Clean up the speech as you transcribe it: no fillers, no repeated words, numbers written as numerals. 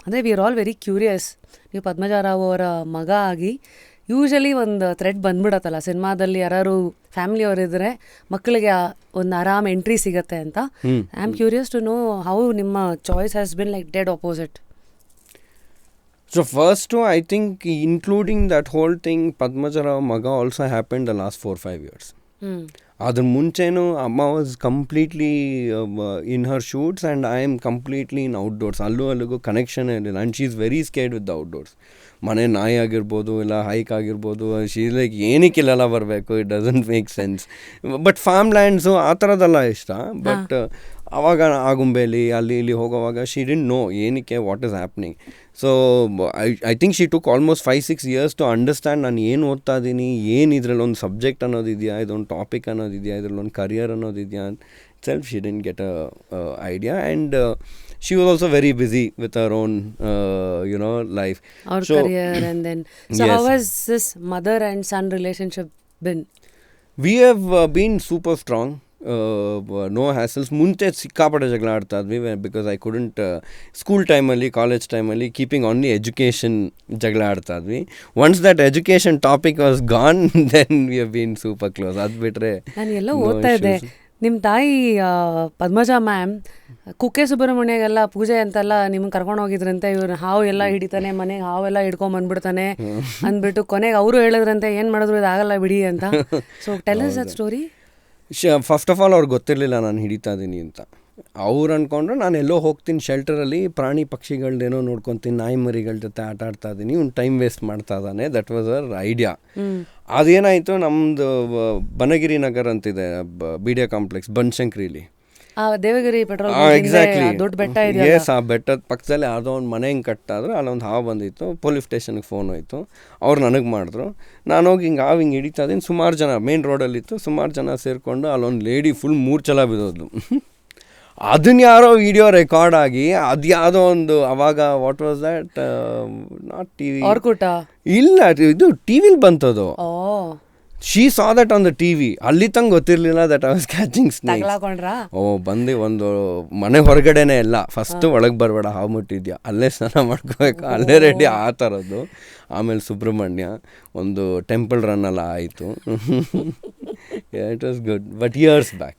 ಅಂದರೆ we are all very curious. ನೀವು ಪದ್ಮಜಾರಾವ್ ಅವರ ಮಗ ಆಗಿ ಯೂಶಲಿ ಒಂದು ಥ್ರೆಡ್ ಬಂದ್ಬಿಡತ್ತಲ್ಲ ಸಿನಿಮಾದಲ್ಲಿ, ಯಾರು ಫ್ಯಾಮಿಲಿಯವರಿದ್ದರೆ ಮಕ್ಕಳಿಗೆ ಒಂದು ಆರಾಮ್ ಎಂಟ್ರಿ ಸಿಗತ್ತೆ ಅಂತ. I am curious to know how ನಿಮ್ಮ choice has been like dead opposite. So first two, I think including that whole thing, Padmajarao Maga also happened the last 4-5 years. ಅದ್ರ ಮುಂಚೆನೂ ಅಮ್ಮ was completely in her shoots and I am completely in outdoors. ಅಲ್ಲಿಗೂ connection ಇರಲಿಲ್ಲ and she is very scared with the outdoors. ಮನೆ ನಾಯಿ ಆಗಿರ್ಬೋದು ಇಲ್ಲ hike ಆಗಿರ್ಬೋದು, ಶಿ ಲೈಕ್ ಏನಕ್ಕಿಲ್ಲೆಲ್ಲ ಬರಬೇಕು, it doesn't make sense. But farm lands ಆ ಥರದ್ದೆಲ್ಲ ಇಷ್ಟ. ಬಟ್ ಆವಾಗ ಆಗುಂಬೆಲಿ ಅಲ್ಲಿ ಇಲ್ಲಿ ಹೋಗೋವಾಗ ಶಿ ಡಿಂಟ್ ನೋ ಏನಕ್ಕೆ what is happening. So I think she took almost 5-6 years to understand ನಾನು ಏನು ಓದ್ತಾ ಇದ್ದೀನಿ, ಏನು ಇದರಲ್ಲಿ ಒಂದು ಸಬ್ಜೆಕ್ಟ್ ಅನ್ನೋದಿದೆಯಾ, ಇದೊಂದು ಟಾಪಿಕ್ ಅನ್ನೋದಿದೆಯಾ, ಇದರಲ್ಲಿ ಒಂದು ಕರಿಯರ್ ಅನ್ನೋದಿದೆಯಾ. Self she didn't get a idea and she was also very busy with her own life, our career. And then so yes. How has this mother and son relationship been? We have been super strong. No hassles. ಮುಂಚೆ ಸಿಕ್ಕಾಪಟ್ಟೆ ಜಗಳ ಆಡ್ತಾ ಇದ್ವಿ because I couldn't school ಟೈಮಲ್ಲಿ college ಟೈಮಲ್ಲಿ keeping only education ಜಗಳ ಆಡ್ತಾ ಇದ್ವಿ. Once that education topic was gone then we have been super close. ಅದು ಬಿಟ್ಟರೆ ನಾನು ಎಲ್ಲ ಓದ್ತಾ ಇದ್ದೆ, ನಿಮ್ಮ ತಾಯಿ ಪದ್ಮಜಾ ಮ್ಯಾಮ್ ಕುಕ್ಕೆ ಸುಬ್ರಹ್ಮಣ್ಯಗೆಲ್ಲ ಪೂಜೆ ಅಂತೆಲ್ಲ ನಿಮ್ಗೆ ಕರ್ಕೊಂಡು ಹೋಗಿದ್ರಂತೆ, ಇವ್ರು ಹಾವು ಎಲ್ಲ ಹಿಡಿತಾನೆ, ಮನೆಗೆ ಹಾವೆಲ್ಲ ಹಿಡ್ಕೊಂಬಂದ್ಬಿಡ್ತಾನೆ ಅಂದ್ಬಿಟ್ಟು ಕೊನೆಗೆ ಅವರು ಹೇಳಿದ್ರಂತೆ ಏನು ಮಾಡಿದ್ರು ಇದಾಗಲ್ಲ ಬಿಡಿ ಅಂತ. So tell us that story. First of all ಅವ್ರಿಗೆ ಗೊತ್ತಿರಲಿಲ್ಲ ನಾನು ಹಿಡಿತಾ ಇದ್ದೀನಿ ಅಂತ. ಅವ್ರು ಅಂದ್ಕೊಂಡ್ರು ನಾನು ಎಲ್ಲೋ ಹೋಗ್ತೀನಿ ಶೆಲ್ಟರಲ್ಲಿ ಪ್ರಾಣಿ ಪಕ್ಷಿಗಳ್ದೇನೋ ನೋಡ್ಕೊತೀನಿ, ನಾಯಿ ಮರಿಗಳ ಜೊತೆ ಆಟ ಆಡ್ತಾ ಇದ್ದೀನಿ, ಇವ್ನು ಟೈಮ್ ವೇಸ್ಟ್ ಮಾಡ್ತಾ ಇದ್ದಾನೆ. That was our idea. ಅದೇನಾಯಿತು, ನಮ್ಮದು ಬನಗಿರಿ ನಗರ್ ಅಂತಿದೆ BDA ಕಾಂಪ್ಲೆಕ್ಸ್ ಬನಶಂಕರಿಲಿ, ದೇವಗಿರಿ ಪೆಟ್ರೋಲ್ ಎಕ್ಸಾಕ್ಟ್ಲಿ ದೊಡ್ಡ ಬೆಟ್ಟ ಇದೆ. ಎಸ್, ಆ ಬೆಟ್ಟದ ಪಕ್ಕದಲ್ಲಿ ಯಾವುದೋ ಒಂದು ಮನೆ ಹಿಂಗೆ ಕಟ್ಟಾದ್ರು, ಅಲ್ಲೊಂದು ಹಾವು ಬಂದಿತ್ತು. ಪೊಲೀಸ್ ಸ್ಟೇಷನ್ಗೆ ಫೋನ್ ಹೋಯಿತು, ಅವ್ರು ನನಗೆ ಮಾಡಿದ್ರು. ನಾನು ಹೋಗಿ ಹಿಂಗೆ ಹಾವು ಹಿಂಗೆ ಹಿಡಿತಾ ಇದ್ದೀನಿ. ಸುಮಾರು ಜನ ಮೇನ್ ರೋಡಲ್ಲಿತ್ತು, ಸುಮಾರು ಜನ ಸೇರಿಕೊಂಡು ಅಲ್ಲೊಂದು ಲೇಡಿ ಫುಲ್ 3 ಸಲ ಬಿದ್ದೋದ್ಲು. ಅದನ್ನ ಯಾರೋ ವಿಡಿಯೋ ರೆಕಾರ್ಡ್ ಆಗಿ ಅದು ಯಾವುದೋ ಒಂದು ಅವಾಗ what was that, not TV, ಇಲ್ಲ ಇದು ಟಿವಿಲಿ ಬಂತದು. She saw that on the TV. ಅಲ್ಲಿ ತಂಗ ಗೊತ್ತಿರಲಿಲ್ಲ that I was catching snakes. ಬಂದು ಒಂದು ಮನೆ ಹೊರಗಡೆನೇ ಎಲ್ಲ ಫಸ್ಟ್ ಒಳಗೆ ಬರಬೇಡ, ಹಾವು ಮುಟ್ಟಿದ್ಯಾ, ಅಲ್ಲೇ ಸ್ನಾನ ಮಾಡ್ಕೋಬೇಕು, ಅಲ್ಲೇ ರೆಡಿ, ಆ ಥರದ್ದು. ಆಮೇಲೆ ಸುಬ್ರಹ್ಮಣ್ಯ ಒಂದು ಟೆಂಪಲ್ ರನ್ ಎಲ್ಲ ಆಯಿತು. It was good. But years back.